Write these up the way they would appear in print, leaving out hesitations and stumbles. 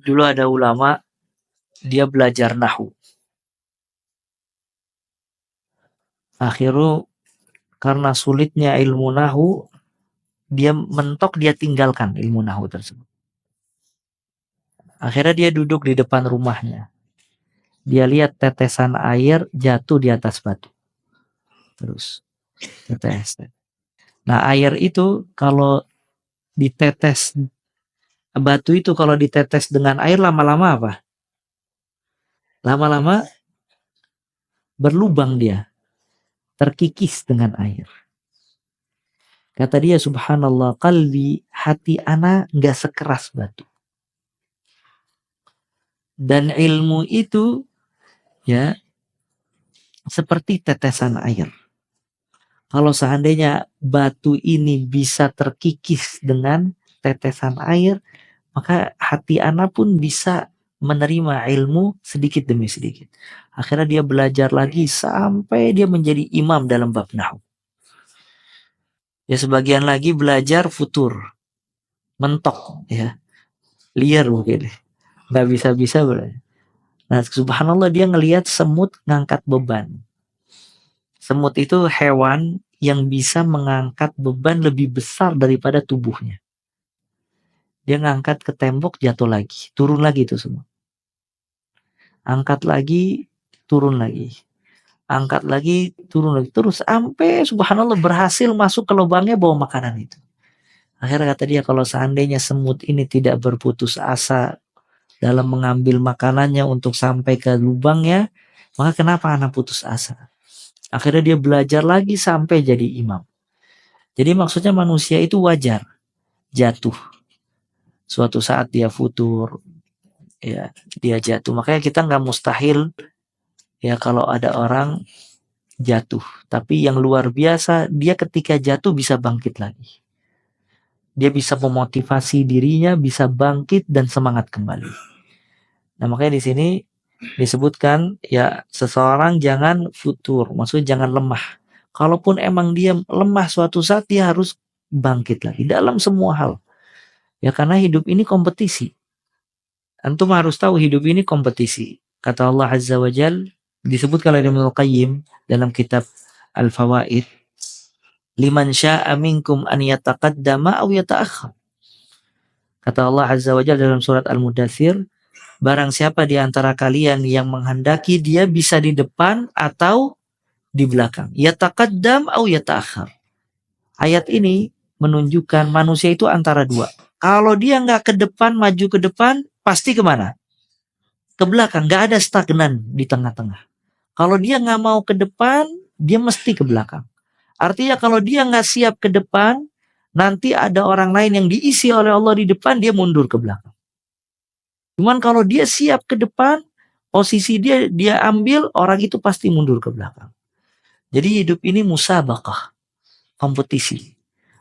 Dulu ada ulama, dia belajar nahwu. Akhirnya karena sulitnya ilmu nahwu, dia mentok, dia tinggalkan ilmu nahwu tersebut. Akhirnya dia duduk di depan rumahnya. Dia lihat tetesan air jatuh di atas batu. Terus tetes. Nah, air itu kalau ditetes, batu itu kalau ditetes dengan air lama-lama apa? Lama-lama berlubang dia, terkikis dengan air. Kata dia, subhanallah, qalbi, hati ana nggak sekeras batu. Dan ilmu itu ya seperti tetesan air. Kalau seandainya batu ini bisa terkikis dengan tetesan air, maka hati ana pun bisa menerima ilmu sedikit demi sedikit. Akhirnya dia belajar lagi sampai dia menjadi imam dalam bab nahwu. Ya, sebagian lagi belajar futur, mentok, ya, liar mungkin, nggak bisa belajar. Nah, subhanallah, dia ngelihat semut ngangkat beban. Semut itu hewan yang bisa mengangkat beban lebih besar daripada tubuhnya. Dia ngangkat ke tembok, jatuh lagi, turun lagi itu semut. Angkat lagi, turun lagi. Angkat lagi, turun lagi. Terus sampai subhanallah berhasil masuk ke lubangnya, bawa makanan itu. Akhirnya kata dia, kalau seandainya semut ini tidak berputus asa dalam mengambil makanannya untuk sampai ke lubangnya, maka kenapa anak putus asa? Akhirnya dia belajar lagi sampai jadi imam. Jadi maksudnya manusia itu wajar jatuh. Suatu saat dia futur, ya, dia jatuh. Makanya kita nggak mustahil ya kalau ada orang jatuh. Tapi yang luar biasa, dia ketika jatuh bisa bangkit lagi. Dia bisa memotivasi dirinya, bisa bangkit dan semangat kembali. Nah, makanya di sini disebutkan ya, seseorang jangan futur, maksudnya jangan lemah. Kalaupun emang dia lemah suatu saat, dia harus bangkit lagi dalam semua hal. Ya, karena hidup ini kompetisi. Antum harus tahu hidup ini kompetisi. Kata Allah Azza wa Jal, disebutkan oleh Ibnu Qayyim dalam kitab Al-Fawaid, liman syaa minkum an yataqaddama aw yata'akhkhar. Kata Allah Azza wa Jalla dalam surat Al-Mudaththir, barang siapa di antara kalian yang menghendaki, dia bisa di depan atau di belakang. Yataqaddam aw yata'akhkhar. Ayat ini menunjukkan manusia itu antara dua. Kalau dia nggak ke depan, maju ke depan, pasti kemana? Ke belakang. Nggak ada stagnan di tengah-tengah. Kalau dia nggak mau ke depan, dia mesti ke belakang. Artinya kalau dia nggak siap ke depan, nanti ada orang lain yang diisi oleh Allah di depan, dia mundur ke belakang. Cuman kalau dia siap ke depan, posisi dia ambil, orang itu pasti mundur ke belakang. Jadi hidup ini musabaqah, kompetisi.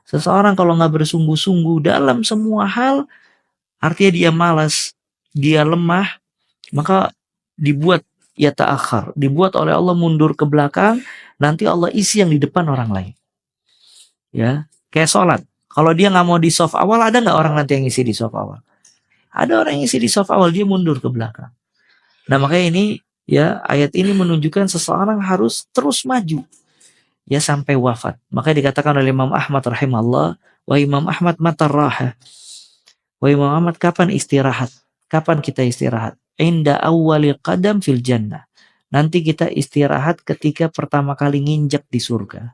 Seseorang kalau nggak bersungguh-sungguh dalam semua hal, artinya dia malas, dia lemah, maka dibuat ya ta'akhir, dibuat oleh Allah mundur ke belakang, nanti Allah isi yang di depan orang lain. Ya, kayak sholat. Kalau dia nggak mau di soft awal, ada nggak orang nanti yang isi di soft awal? Ada orang yang isi di soft awal, dia mundur ke belakang. Nah, makanya ini ya, ayat ini menunjukkan seseorang harus terus maju ya sampai wafat. Makanya dikatakan oleh Imam Ahmad rahimahullah, wa Imam Ahmad mata raha. Wa Imam Ahmad, kapan istirahat? Kapan kita istirahat? Inda awwali qadam fil jannah. Nanti kita istirahat ketika pertama kali nginjek di surga.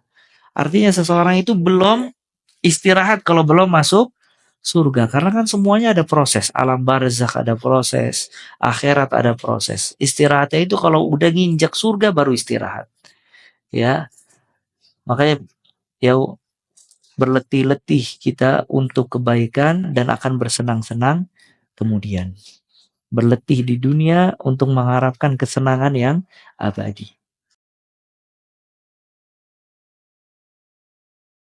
Artinya seseorang itu belum istirahat kalau belum masuk surga. Karena kan semuanya ada proses. Alam barzakh ada proses. Akhirat ada proses. Istirahatnya itu kalau udah nginjak surga baru istirahat. Ya, makanya ya berletih-letih kita untuk kebaikan dan akan bersenang-senang kemudian. Berletih di dunia untuk mengharapkan kesenangan yang abadi.